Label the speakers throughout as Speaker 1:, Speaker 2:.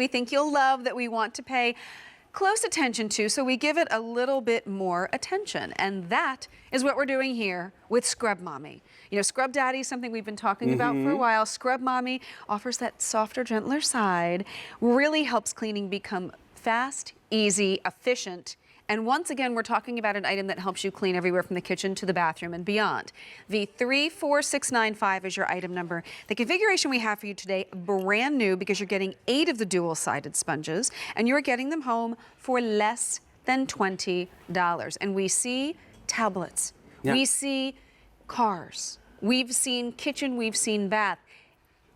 Speaker 1: we think you'll love that we want to pay close attention to, so we give it a little bit more attention. And that is what we're doing here with Scrub Mommy. You know, Scrub Daddy is something we've been talking about for a while. Scrub Mommy offers that softer, gentler side, really helps cleaning become fast, easy, efficient. And once again, we're talking about an item that helps you clean everywhere from the kitchen to the bathroom and beyond. The 34695 is your item number. The configuration we have for you today, brand new, because you're getting 8 of the dual-sided sponges, and you're getting them home for less than $20. And we see tablets, we see cars, we've seen kitchen, we've seen bath.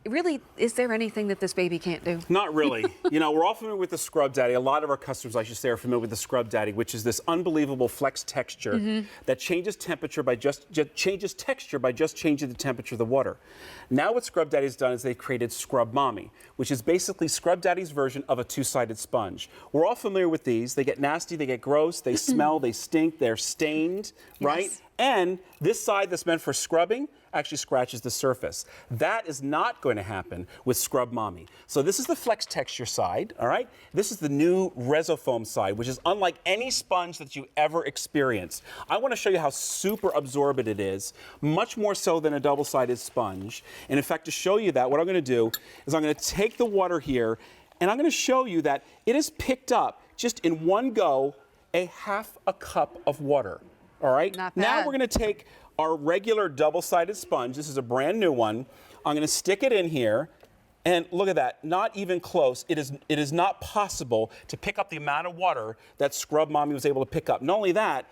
Speaker 1: Really, is there anything that this baby can't do?
Speaker 2: Not really. You know, we're all familiar with the Scrub Daddy. A lot of our customers, I should say, are familiar with the Scrub Daddy, which is this unbelievable flex texture that changes temperature by just changing the temperature of the water. Now what Scrub Daddy's done is they've created Scrub Mommy, which is basically Scrub Daddy's version of a two-sided sponge. We're all familiar with these. They get nasty, they get gross, they smell, they stink, they're stained, right? And this side that's meant for scrubbing actually scratches the surface. That is not going to happen with Scrub Mommy. So this is the flex texture side, all right? This is the new Resofoam side, which is unlike any sponge that you ever experienced. I want to show you how super absorbent it is, much more so than a double-sided sponge. And in fact, to show you that, what I'm going to do is I'm going to take the water here, and I'm going to show you that it has picked up, just in one go, a ½ cup of water. All right, now we're going to take our regular double-sided sponge. This is a brand new one. I'm going to stick it in here, and look at that, not even close. It is not possible to pick up the amount of water that Scrub Mommy was able to pick up. Not only that,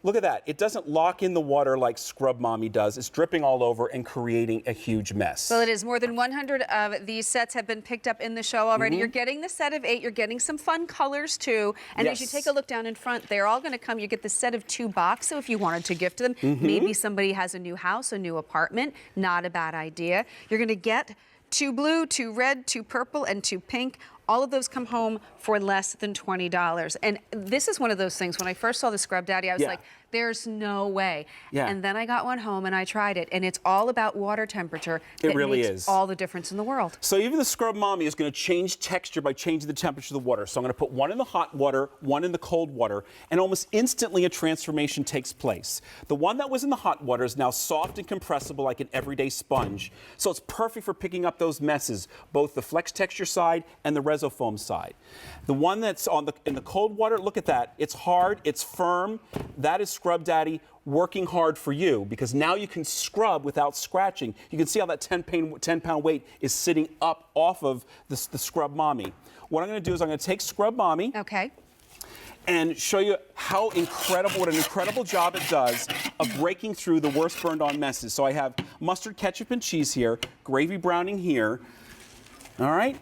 Speaker 2: look at that. It doesn't lock in the water like Scrub Mommy does. It's dripping all over and creating a huge mess.
Speaker 1: Well, it is. More than 100 of these sets have been picked up in the show already. You're getting the set of 8. You're getting some fun colors, too. And as you take a look down in front, they're all going to come. You get the set of 2 box, so if you wanted to gift them, maybe somebody has a new house, a new apartment, not a bad idea. You're going to get 2 blue, 2 red, 2 purple, and 2 pink. All of those come home for less than $20. And this is one of those things, when I first saw the Scrub Daddy, I was like, there's no way. And then I got one home and I tried it, and it's all about water temperature.
Speaker 2: It really is.
Speaker 1: All the difference in the world.
Speaker 2: So even the Scrub Mommy is going to change texture by changing the temperature of the water. So I'm going to put one in the hot water, one in the cold water, and almost instantly a transformation takes place. The one that was in the hot water is now soft and compressible like an everyday sponge. So it's perfect for picking up those messes, both the flex texture side and the Resofoam side. The one that's in the cold water, look at that. It's hard, it's firm. That is Scrub Daddy working hard for you, because now you can scrub without scratching. You can see how that 10-pound weight is sitting up off of the Scrub Mommy. What I'm going to do is I'm going to take Scrub Mommy and show you what an incredible job it does of breaking through the worst burned-on messes. So I have mustard, ketchup, and cheese here, gravy browning here, all right?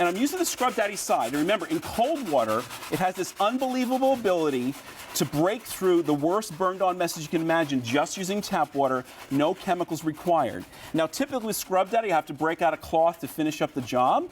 Speaker 2: And I'm using the Scrub Daddy side. And remember, in cold water, it has this unbelievable ability to break through the worst burned-on messes you can imagine just using tap water, no chemicals required. Now, typically with Scrub Daddy, you have to break out a cloth to finish up the job,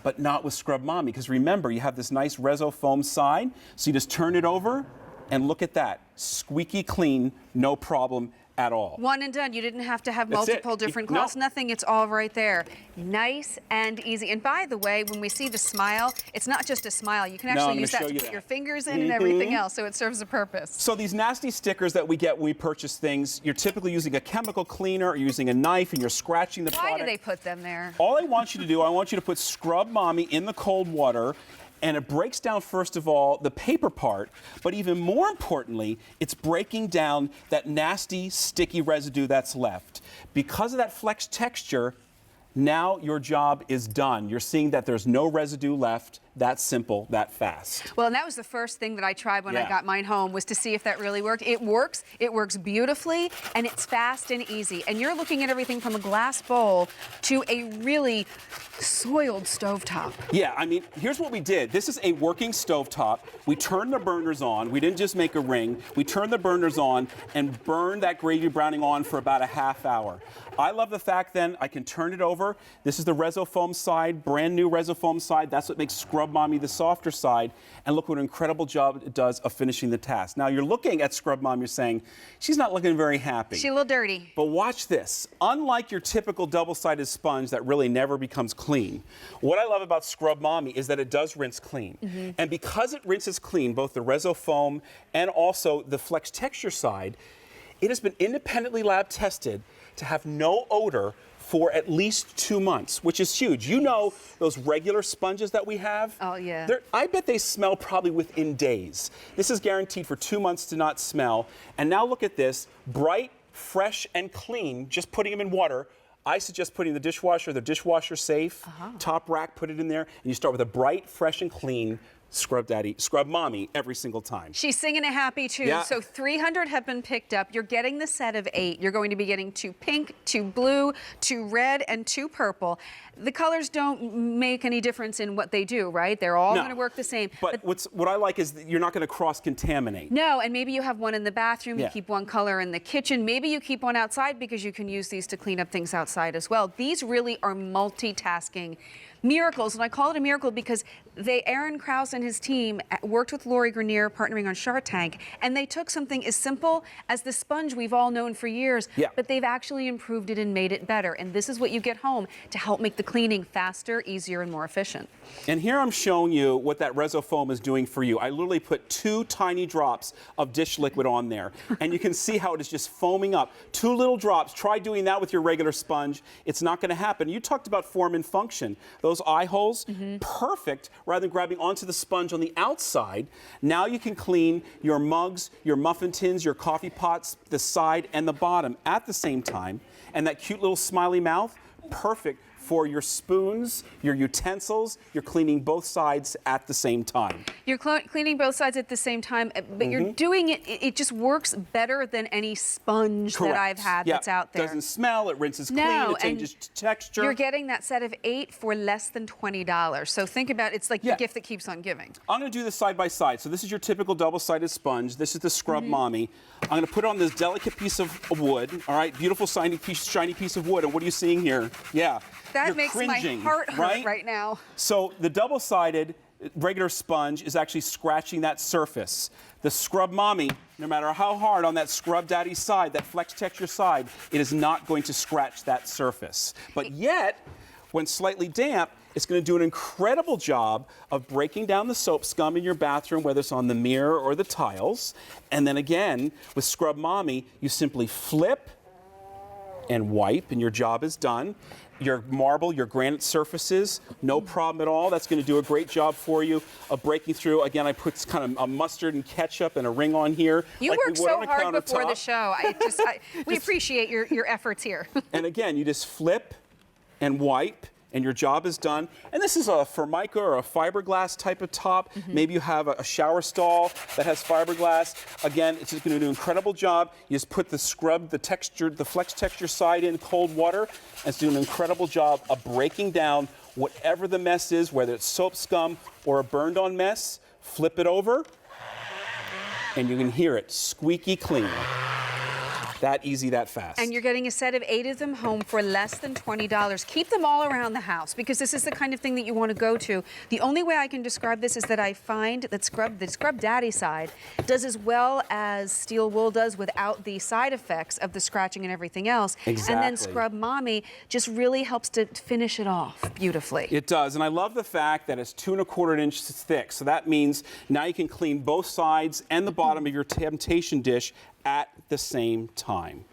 Speaker 2: but not with Scrub Mommy, because remember, you have this nice Resofoam side, so you just turn it over, and look at that. Squeaky clean, no problem at all.
Speaker 1: One and done. You didn't have to have multiple different cloths. Nothing. It's all right there. Nice and easy. And by the way, when we see the smile, it's not just a smile. You can actually use that to put your fingers in and everything else, so it serves a purpose.
Speaker 2: So these nasty stickers that we get when we purchase things, you're typically using a chemical cleaner or using a knife, and you're scratching the product.
Speaker 1: Why do they put them there?
Speaker 2: All I want you to do, I want you to put Scrub Mommy in the cold water, and it breaks down, first of all, the paper part, but even more importantly, it's breaking down that nasty, sticky residue that's left. Because of that flex texture, now your job is done. You're seeing that there's no residue left. That simple, that fast.
Speaker 1: Well, and that was the first thing that I tried when I got mine home, was to see if that really worked. It works beautifully, and it's fast and easy. And you're looking at everything from a glass bowl to a really soiled stovetop.
Speaker 2: Yeah, I mean, here's what we did. This is a working stovetop. We turned the burners on. We didn't just make a ring. We turned the burners on and burned that gravy browning on for about a half hour. I love the fact then I can turn it over over. This is the Resofoam side, brand new Resofoam side. That's what makes Scrub Mommy the softer side. And look what an incredible job it does of finishing the task. Now you're looking at Scrub Mom, you're saying, she's not looking very happy.
Speaker 1: She's a little dirty.
Speaker 2: But watch this. Unlike your typical double-sided sponge that really never becomes clean, what I love about Scrub Mommy is that it does rinse clean. And because it rinses clean, both the Resofoam and also the Flex Texture side, it has been independently lab tested to have no odor for at least 2 months, which is huge. You know those regular sponges that we have?
Speaker 1: Oh, yeah.
Speaker 2: I bet they smell probably within days. This is guaranteed for 2 months to not smell. And now look at this, bright, fresh, and clean, just putting them in water. I suggest putting the dishwasher safe, top rack, put it in there, and you start with a bright, fresh, and clean Scrub Mommy every single time.
Speaker 1: She's singing it happy too.
Speaker 2: Yeah.
Speaker 1: So 300 have been picked up. You're getting the set of 8. You're going to be getting 2 pink, 2 blue, 2 red, and 2 purple. The colors don't make any difference in what they do, right? They're all going to work the same.
Speaker 2: But what I like is that you're not going to cross-contaminate.
Speaker 1: No, and maybe you have one in the bathroom, you
Speaker 2: Yeah.
Speaker 1: keep one color in the kitchen, maybe you keep one outside because you can use these to clean up things outside as well. These really are multitasking miracles, and I call it a miracle because Aaron Krause and his team worked with Lori Grenier, partnering on Shark Tank, and they took something as simple as the sponge we've all known for years, but they've actually improved it and made it better. And this is what you get home to help make the cleaning faster, easier, and more efficient.
Speaker 2: And here I'm showing you what that Resofoam is doing for you. I literally put 2 tiny drops of dish liquid on there, and you can see how it is just foaming up. 2 little drops. Try doing that with your regular sponge. It's not going to happen. You talked about form and function. Those eye holes, perfect, rather than grabbing onto the sponge on the outside. Now you can clean your mugs, your muffin tins, your coffee pots, the side and the bottom at the same time. And that cute little smiley mouth, perfect for your spoons, your utensils. You're cleaning both sides at the same time.
Speaker 1: You're cleaning both sides at the same time, but you're doing it, it just works better than any sponge that I've had that's out there.
Speaker 2: It doesn't smell, it rinses clean, it changes texture.
Speaker 1: You're getting that set of 8 for less than $20. So think about it's like the gift that keeps on giving.
Speaker 2: I'm going to do this side by side. So this is your typical double-sided sponge. This is the Scrub Mommy. I'm going to put it on this delicate piece of wood. All right, beautiful shiny piece of wood. And what are you seeing here? Yeah.
Speaker 1: That makes my heart hurt right now.
Speaker 2: So the double-sided regular sponge is actually scratching that surface. The Scrub Mommy, no matter how hard on that Scrub Daddy side, that Flex Texture side, it is not going to scratch that surface. But yet, when slightly damp, it's going to do an incredible job of breaking down the soap scum in your bathroom, whether it's on the mirror or the tiles. And then again, with Scrub Mommy, you simply flip and wipe, and your job is done. Your marble, your granite surfaces, no problem at all. That's going to do a great job for you of breaking through. Again, I put kind of a mustard and ketchup and a ring on here.
Speaker 1: You
Speaker 2: like
Speaker 1: worked so hard before the show. We appreciate your efforts here.
Speaker 2: And again, you just flip and wipe, and your job is done. And this is a Formica or a fiberglass type of top. Maybe you have a shower stall that has fiberglass. Again, it's just going to do an incredible job. You just put the Flex Texture side in cold water, and it's doing an incredible job of breaking down whatever the mess is, whether it's soap scum or a burned on mess. Flip it over, and you can hear it squeaky clean. That easy, that fast.
Speaker 1: And you're getting a set of 8 of them home for less than $20. Keep them all around the house because this is the kind of thing that you want to go to. The only way I can describe this is that I find that the Scrub Daddy side does as well as Steel Wool does without the side effects of the scratching and everything else.
Speaker 2: Exactly.
Speaker 1: And then Scrub Mommy just really helps to finish it off beautifully.
Speaker 2: It does, and I love the fact that it's 2 1/4 inches thick. So that means now you can clean both sides and the bottom of your temptation dish at the same time.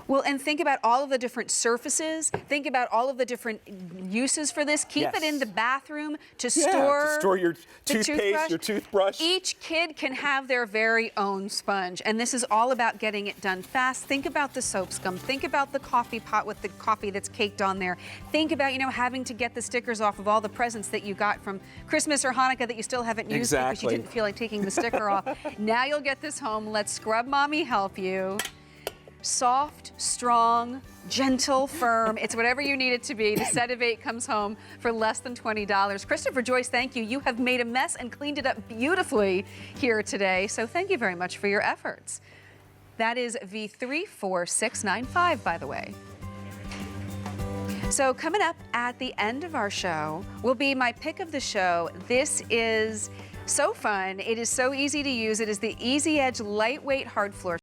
Speaker 1: Well, and think about all of the different surfaces. Think about all of the different uses for this. Keep it in the bathroom to store
Speaker 2: your toothpaste, your toothbrush.
Speaker 1: Each kid can have their very own sponge, and this is all about getting it done fast. Think about the soap scum. Think about the coffee pot with the coffee that's caked on there. Think about, having to get the stickers off of all the presents that you got from Christmas or Hanukkah that you still haven't used because you didn't feel like taking the sticker off. Now you'll get this home. Let Scrub Mommy help you. Soft, strong, gentle, firm. It's whatever you need it to be. The set of 8 comes home for less than $20. Christopher Joyce, thank you. You have made a mess and cleaned it up beautifully here today. So thank you very much for your efforts. That is V34695, by the way. So coming up at the end of our show will be my pick of the show. This is so fun. It is so easy to use. It is the Easy Edge Lightweight Hard Floor